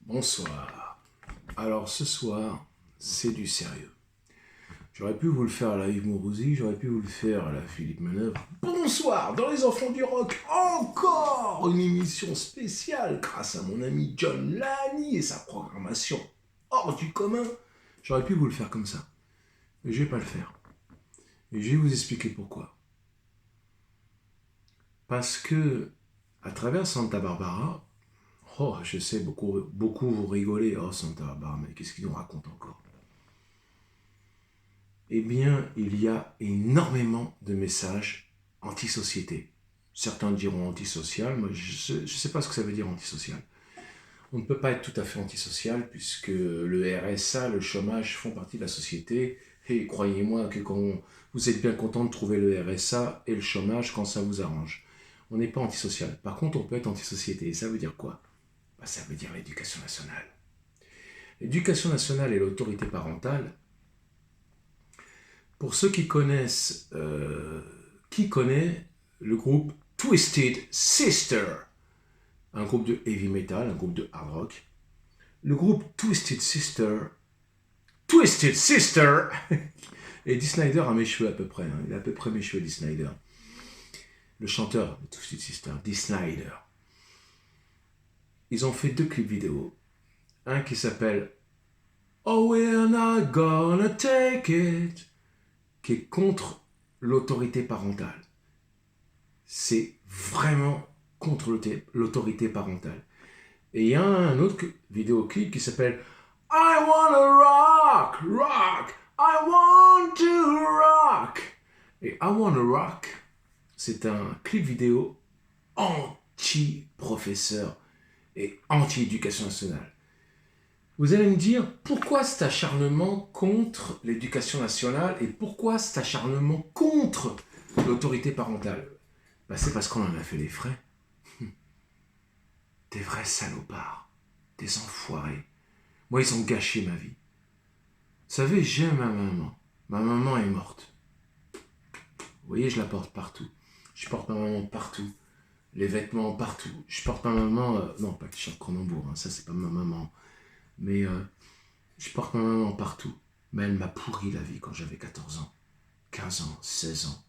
Bonsoir. Alors ce soir, c'est du sérieux. J'aurais pu vous le faire à la Yves Mourouzi, j'aurais pu vous le faire à la Philippe Manœuvre. Bonsoir, dans Les Enfants du Rock, encore une émission spéciale grâce à mon ami John Lani et sa programmation hors du commun. J'aurais pu vous le faire comme ça, mais je vais pas le faire. Et je vais vous expliquer pourquoi. Parce que, à travers Santa Barbara, oh, je sais, beaucoup vous rigolez. Oh, Santa Barbara, mais qu'est-ce qu'il nous raconte encore? Eh bien, il y a énormément de messages anti-société. Certains diront antisocial, moi je ne sais pas ce que ça veut dire antisocial. On ne peut pas être tout à fait antisocial puisque le RSA, le chômage font partie de la société. Et croyez-moi que quand vous êtes bien content de trouver le RSA et le chômage quand ça vous arrange. On n'est pas antisocial. Par contre, on peut être anti-société. Et ça veut dire quoi? Ça veut dire l'éducation nationale. L'éducation nationale et l'autorité parentale, pour ceux qui connaissent, qui connaît le groupe Twisted Sister, un groupe de heavy metal, un groupe de hard rock. Le groupe Twisted Sister, et Dee Snider a mes cheveux à peu près, il a à peu près mes cheveux, Dee Snider. Le chanteur de Twisted Sister, Dee Snider. Ils ont fait 2 clips vidéo. Un qui s'appelle Oh We're Not Gonna Take It, qui est contre l'autorité parentale. C'est vraiment contre l'autorité parentale. Et il y a un autre vidéoclip qui s'appelle I wanna rock, rock, I want to rock. Et I wanna rock, c'est un clip vidéo anti-professeur et anti-éducation nationale. Vous allez me dire, pourquoi cet acharnement contre l'éducation nationale et pourquoi cet acharnement contre l'autorité parentale? C'est parce qu'on en a fait les frais. Des vrais salopards, des enfoirés. Moi, ils ont gâché ma vie. Vous savez, j'aime ma maman. Ma maman est morte. Vous voyez, je la porte partout. Je porte ma maman partout. Les vêtements partout. Je porte ma maman... non, pas que Charles Cronenbourg, ça c'est pas ma maman. Mais je porte ma maman partout. Mais elle m'a pourri la vie quand j'avais 14 ans, 15 ans, 16 ans.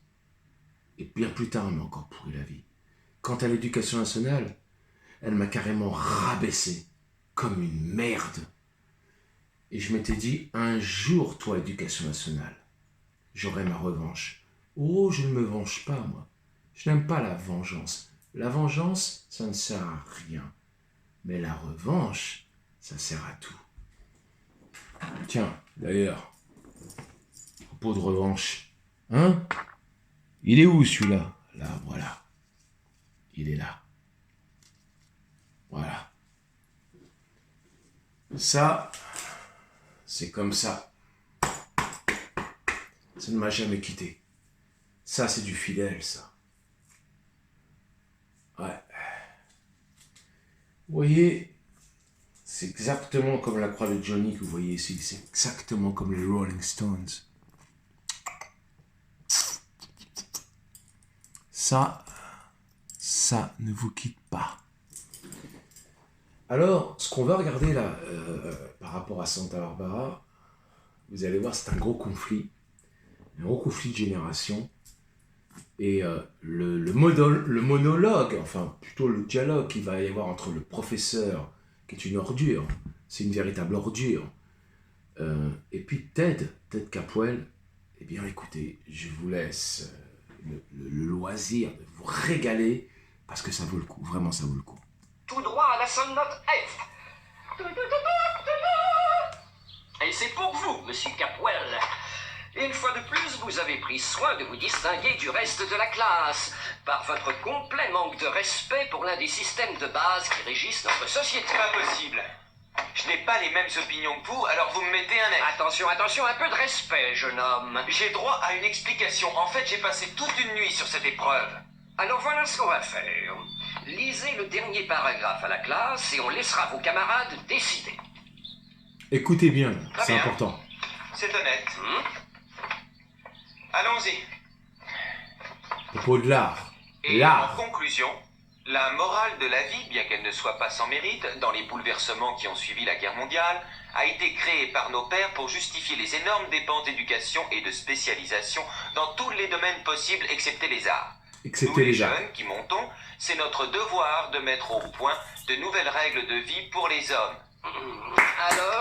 Et bien plus tard, elle m'a encore pourri la vie. Quant à l'éducation nationale, elle m'a carrément rabaissé comme une merde. Et je m'étais dit, un jour, toi, éducation nationale, j'aurai ma revanche. Oh, je ne me venge pas, moi. Je n'aime pas la vengeance. La vengeance, ça ne sert à rien. Mais la revanche, ça sert à tout. Tiens, d'ailleurs, propos de revanche, hein? Il est où celui-là? Là, voilà. Il est là. Voilà. Ça, c'est comme ça. Ça ne m'a jamais quitté. Ça, c'est du fidèle, ça. Ouais. Vous voyez, c'est exactement comme la croix de Johnny que vous voyez ici. C'est exactement comme les Rolling Stones. Ça ne vous quitte pas. Alors, ce qu'on va regarder là, par rapport à Santa Barbara, vous allez voir, c'est un gros conflit de génération. Et le monologue, enfin plutôt le dialogue qu'il va y avoir entre le professeur, qui est une ordure, c'est une véritable ordure, et puis Ted Capwell, eh bien écoutez, je vous laisse le loisir de vous régaler, parce que ça vaut le coup, vraiment ça vaut le coup. Tout droit à la sonne note F. Et c'est pour vous, monsieur Capwell. Une fois de plus, vous avez pris soin de vous distinguer du reste de la classe par votre complet manque de respect pour l'un des systèmes de base qui régissent notre société. Pas possible. Je n'ai pas les mêmes opinions que vous, alors vous me mettez un F. Attention, un peu de respect, jeune homme. J'ai droit à une explication. En fait, j'ai passé toute une nuit sur cette épreuve. Alors voilà ce qu'on va faire. Lisez le dernier paragraphe à la classe et on laissera vos camarades décider. Écoutez bien, Très c'est bien. important. C'est honnête. Allons-y. Propos de l'art. Et L'art. en conclusion, La morale de la vie, bien qu'elle ne soit pas sans mérite, dans les bouleversements qui ont suivi la guerre mondiale, a été créée par nos pères pour justifier les énormes dépenses d'éducation et de spécialisation dans tous les domaines possibles excepté les arts. Nous les jeunes qui montons, c'est notre devoir de mettre au point de nouvelles règles de vie pour les hommes. Alors,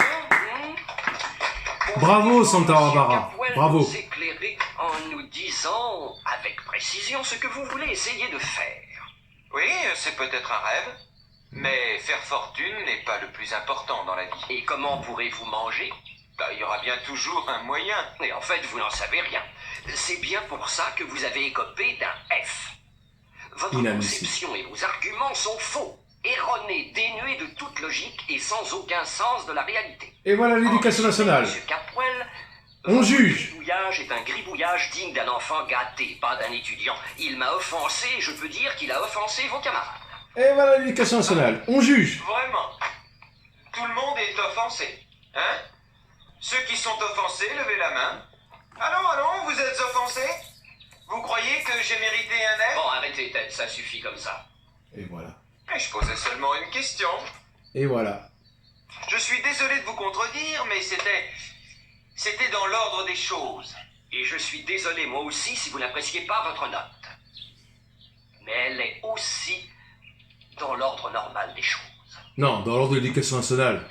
Bravo, Santa Barbara. Bravo. Nous éclairer en nous disant avec précision ce que vous voulez essayer de faire. Oui, c'est peut-être un rêve, mais faire fortune n'est pas le plus important dans la vie. Et comment pourrez-vous manger? Il y aura bien toujours un moyen. Et en fait, vous n'en savez rien. C'est bien pour ça que vous avez écopé d'un F. Votre conception et vos arguments sont faux, erronés, dénués de toute logique et sans aucun sens de la réalité. Et voilà l'éducation nationale. Monsieur Capwell, on juge. Le gribouillage est un gribouillage digne d'un enfant gâté, pas d'un étudiant. Il m'a offensé et je peux dire qu'il a offensé vos camarades. Et voilà l'éducation nationale. On juge. Vraiment. Tout le monde est offensé. Hein? Ceux qui sont offensés, levez la main. Allons, vous êtes offensés? Vous croyez que j'ai mérité un F? Bon, arrêtez, Ted, ça suffit comme ça. Et voilà. Je posais seulement une question. Et voilà. Je suis désolé de vous contredire, mais c'était dans l'ordre des choses. Et je suis désolé, moi aussi, si vous n'appréciez pas votre note. Mais elle est aussi dans l'ordre normal des choses. Non, dans l'ordre de l'éducation nationale,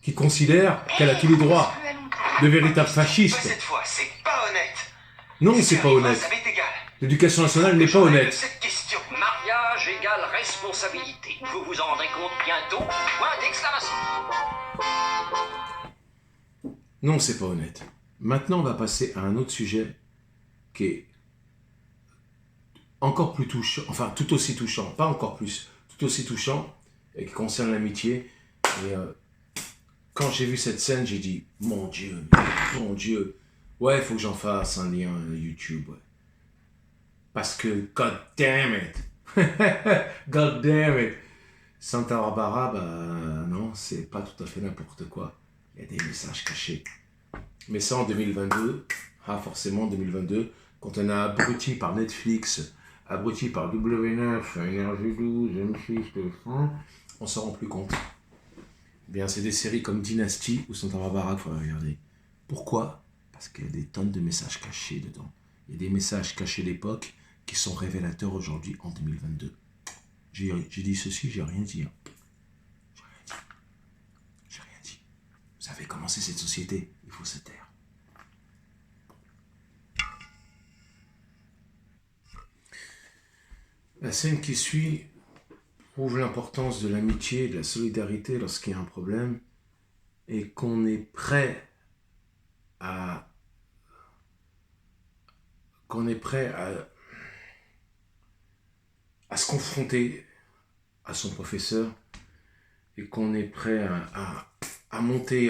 qui considère qu'elle a tous les droits. De véritables fascistes. Cette fois, c'est pas honnête. Non, c'est pas honnête. L'éducation nationale n'est pas honnête. Cette question. Mariage égale responsabilité. Vous vous en rendrez compte bientôt. Point d'exclamation. Non, c'est pas honnête. Maintenant, on va passer à un autre sujet qui est encore plus touchant, enfin tout aussi touchant, pas encore plus, tout aussi touchant, et qui concerne l'amitié. Et quand j'ai vu cette scène, j'ai dit, mon Dieu, ouais, il faut que j'en fasse un lien YouTube, ouais. Parce que, god damn it, god damn it, Santa Barbara, non, c'est pas tout à fait n'importe quoi. Il y a des messages cachés. Mais ça en 2022, forcément en 2022, quand on a abruti par Netflix, abruti par W9, NRJ12, M6, TF1, on s'en rend plus compte. Eh bien, c'est des séries comme Dynasty ou Santa Barbara qu'il faut regarder. Pourquoi? Parce qu'il y a des tonnes de messages cachés dedans. Il y a des messages cachés d'époque qui sont révélateurs aujourd'hui en 2022. J'ai dit ceci, j'ai rien dit. J'ai rien dit. Vous savez comment c'est cette société? Il faut se taire. La scène qui suit prouve l'importance de l'amitié et de la solidarité lorsqu'il y a un problème et qu'on est prêt à se confronter à son professeur et qu'on est prêt à monter